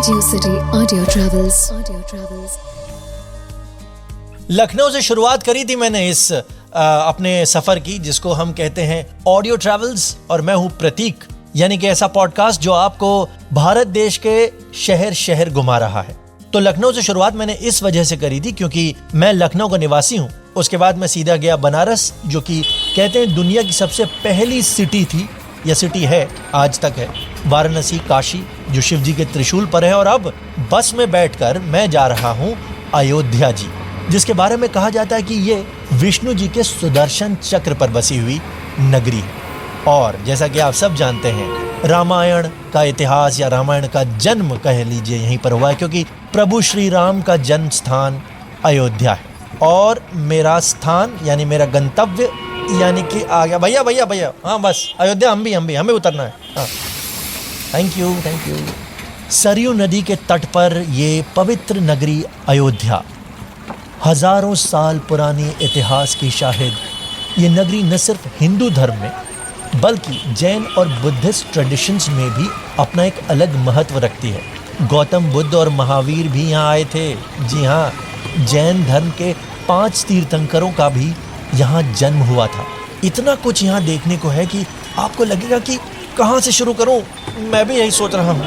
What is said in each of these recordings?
Radio city audio travels. Lucknow से शुरुआत करी थी मैंने इस अपने सफर की, जिसको हम कहते हैं ऑडियो ट्रैवल्स, और मैं हूं प्रतीक, यानी कि ऐसा पॉडकास्ट जो आपको भारत देश के शहर शहर घुमा रहा है। तो लखनऊ से शुरुआत मैंने इस वजह से करी थी क्योंकि मैं लखनऊ का निवासी हूं। उसके बाद मैं सीधा गया बनारस, जो कि कहते हैं दुनिया की सबसे पहली सिटी थी या सिटी है, आज तक है। वाराणसी, काशी जो शिव जी के त्रिशूल पर है, और अब बस में बैठकर मैं जा रहा हूं अयोध्या जी, जिसके बारे में कहा जाता है कि ये विष्णु जी के सुदर्शन चक्र पर बसी हुई नगरी है। और जैसा कि आप सब जानते हैं, रामायण का इतिहास या रामायण का जन्म कह लीजिए यहीं पर हुआ है, क्योंकि प्रभु श्री राम का जन्म स्थान अयोध्या है। और मेरा स्थान यानी मेरा गंतव्य यानी कि आ गया भैया, हाँ बस अयोध्या, हमें उतरना है। हाँ, थैंक यू। सरयू नदी के तट पर ये पवित्र नगरी अयोध्या, हजारों साल पुरानी इतिहास की शाहिद। ये नगरी न सिर्फ हिंदू धर्म में बल्कि जैन और बुद्धिस्ट ट्रेडिशंस में भी अपना एक अलग महत्व रखती है। गौतम बुद्ध और महावीर भी यहाँ आए थे। जी हाँ, जैन धर्म के 5 तीर्थंकरों का भी यहाँ जन्म हुआ था। इतना कुछ यहाँ देखने को है कि आपको लगेगा कि कहाँ से शुरू करूँ। मैं भी यही सोच रहा हूँ।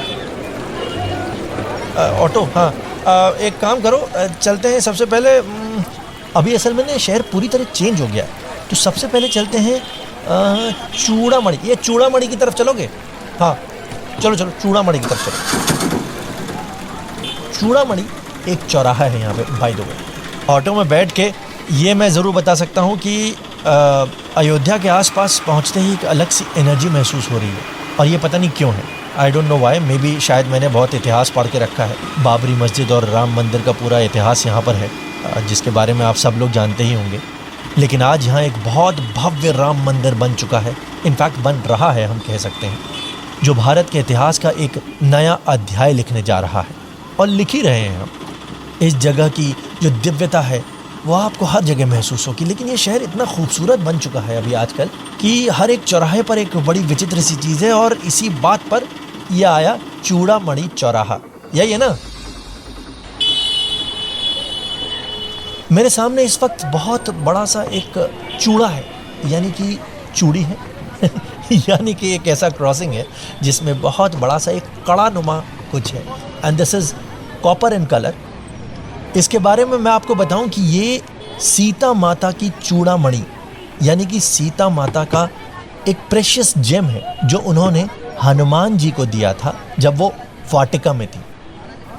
ऑटो, हाँ, एक काम करो, चलते हैं। सबसे पहले अभी असल में ना शहर पूरी तरह चेंज हो गया है, तो सबसे पहले चलते हैं चूड़ामणि। ये चूड़ामणि की तरफ चलोगे? हाँ चलो चूड़ामणि की तरफ चलो। चूड़ामणि एक चौराहा है यहाँ पे, बाय द वे। ऑटो में बैठ के ये मैं ज़रूर बता सकता हूँ कि अयोध्या के आसपास पहुँचते ही एक अलग सी एनर्जी महसूस हो रही है, और ये पता नहीं क्यों है। I don't know why, may be शायद मैंने बहुत इतिहास पढ़ के रखा है। बाबरी मस्जिद और राम मंदिर का पूरा इतिहास यहाँ पर है, जिसके बारे में आप सब लोग जानते ही होंगे। लेकिन आज यहाँ एक बहुत भव्य राम मंदिर बन चुका है, इनफैक्ट बन रहा है, हम कह सकते हैं, जो भारत के इतिहास का एक नया अध्याय लिखने जा रहा है, और लिख ही रहे हैं हम। इस जगह की जो दिव्यता है वो आपको हर जगह महसूस होगी। लेकिन ये शहर इतना खूबसूरत बन चुका है अभी आजकल कि हर एक चौराहे पर एक बड़ी विचित्र सी चीज़ है, और इसी बात पर यह आया चूड़ामणि चौराहा। यही है ना? मेरे सामने इस वक्त बहुत बड़ा सा एक चूड़ा है, यानी कि चूड़ी है यानी कि एक ऐसा क्रॉसिंग है जिसमें बहुत बड़ा सा एक कड़ा नुमा कुछ है, and this is copper in colour. इसके बारे में मैं आपको बताऊं कि ये सीता माता की चूड़ामणि, यानी कि सीता माता का एक प्रेशियस जेम है, जो उन्होंने हनुमान जी को दिया था जब वो वाटिका में थी।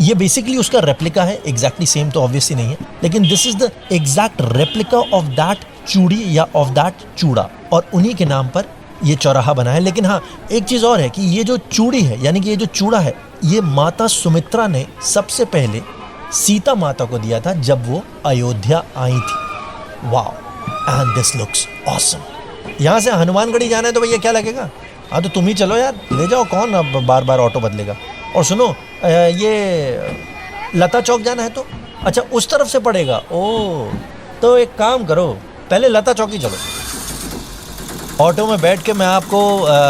ये बेसिकली उसका रेप्लिका है, एग्जैक्टली सेम तो ऑब्वियसली नहीं है, लेकिन this is the exact replica of that चूड़ी या ऑफ दैट चूड़ा, और उन्हीं के नाम पर ये चौराहा बना है। लेकिन हाँ, एक चीज़ और है कि ये जो चूड़ी है, यानी कि ये जो चूड़ा है, ये माता सुमित्रा ने सबसे पहले सीता माता को दिया था जब वो अयोध्या आई थी। Wow, and this looks awesome. यहाँ से हनुमानगढ़ी जाना है तो भैया क्या लगेगा? हाँ तो तुम ही चलो यार, ले जाओ, कौन अब बार बार ऑटो बदलेगा। और सुनो, ये लता चौक जाना है तो अच्छा उस तरफ से पड़ेगा। ओह, तो एक काम करो, पहले लता चौक ही चलो। ऑटो में बैठ के मैं आपको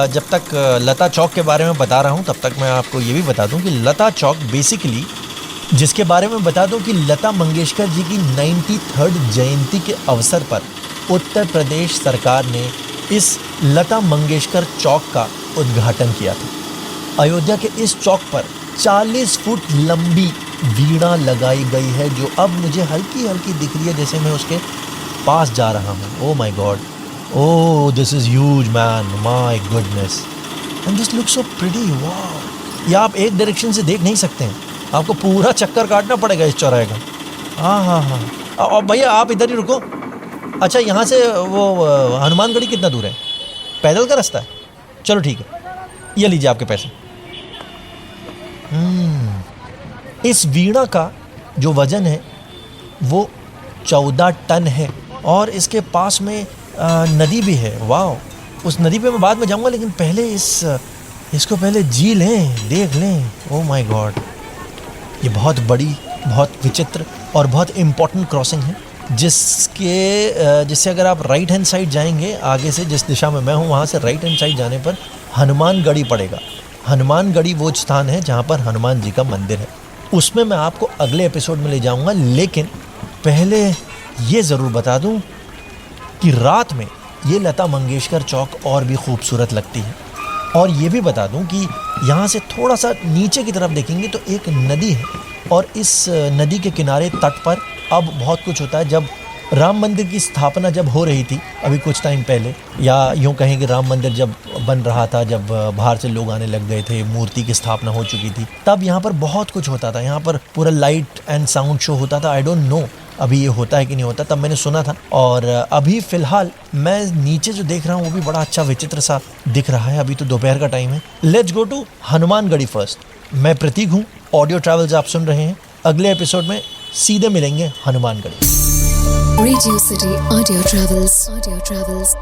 जब तक लता चौक के बारे में बता रहा हूँ, तब तक मैं आपको ये भी बता दूँ कि लता चौक बेसिकली, जिसके बारे में बता दूं कि लता मंगेशकर जी की 93rd जयंती के अवसर पर उत्तर प्रदेश सरकार ने इस लता मंगेशकर चौक का उद्घाटन किया था। अयोध्या के इस चौक पर 40 फुट लंबी वीणा लगाई गई है, जो अब मुझे हल्की हल्की दिख रही है, जैसे मैं उसके पास जा रहा हूँ। Oh my God, oh this is huge man, my goodness, and this looks so pretty. वाह, ये आप एक डायरेक्शन से देख नहीं सकते हैं, आपको पूरा चक्कर काटना पड़ेगा इस चौराहे का। हाँ, और भैया आप इधर ही रुको। अच्छा, यहाँ से वो हनुमानगढ़ी कितना दूर है? पैदल का रास्ता है? चलो ठीक है, ये लीजिए आपके पैसे। इस वीणा का जो वजन है वो 14 टन है, और इसके पास में नदी भी है। वाह, उस नदी पे मैं बाद में जाऊँगा, लेकिन पहले इसको पहले जी लें, देख लें। ओह माय गॉड, ये बहुत बड़ी, बहुत विचित्र और बहुत इम्पोर्टेंट क्रॉसिंग है, जिससे अगर आप राइट हैंड साइड जाएंगे, आगे से जिस दिशा में मैं हूँ वहाँ से राइट हैंड साइड जाने पर हनुमानगढ़ी पड़ेगा। हनुमानगढ़ी वो स्थान है जहाँ पर हनुमान जी का मंदिर है। उसमें मैं आपको अगले एपिसोड में ले जाऊँगा, लेकिन पहले ये ज़रूर बता दूँ कि रात में ये लता मंगेशकर चौक और भी खूबसूरत लगती है। और ये भी बता दूं कि यहाँ से थोड़ा सा नीचे की तरफ देखेंगे तो एक नदी है, और इस नदी के किनारे तट पर अब बहुत कुछ होता है। जब राम मंदिर की स्थापना जब हो रही थी अभी कुछ टाइम पहले, या यूँ कहें कि राम मंदिर जब बन रहा था, जब बाहर से लोग आने लग गए थे, मूर्ति की स्थापना हो चुकी थी, तब यहाँ पर बहुत कुछ होता था। यहाँ पर पूरा लाइट एंड साउंड शो होता था। आई डोंट नो अभी ये होता है कि नहीं होता, तब मैंने सुना था। और अभी फ़िलहाल मैं नीचे जो देख रहा हूँ वो भी बड़ा अच्छा विचित्र सा दिख रहा है। अभी तो दोपहर का टाइम है। Let's go to Hanumangarhi first. मैं प्रतीक हूँ, ऑडियो ट्रैवल्स आप सुन रहे हैं। अगले एपिसोड में सीधे मिलेंगे Hanumangarhi. Radio City Audio Travels. Audio Travels.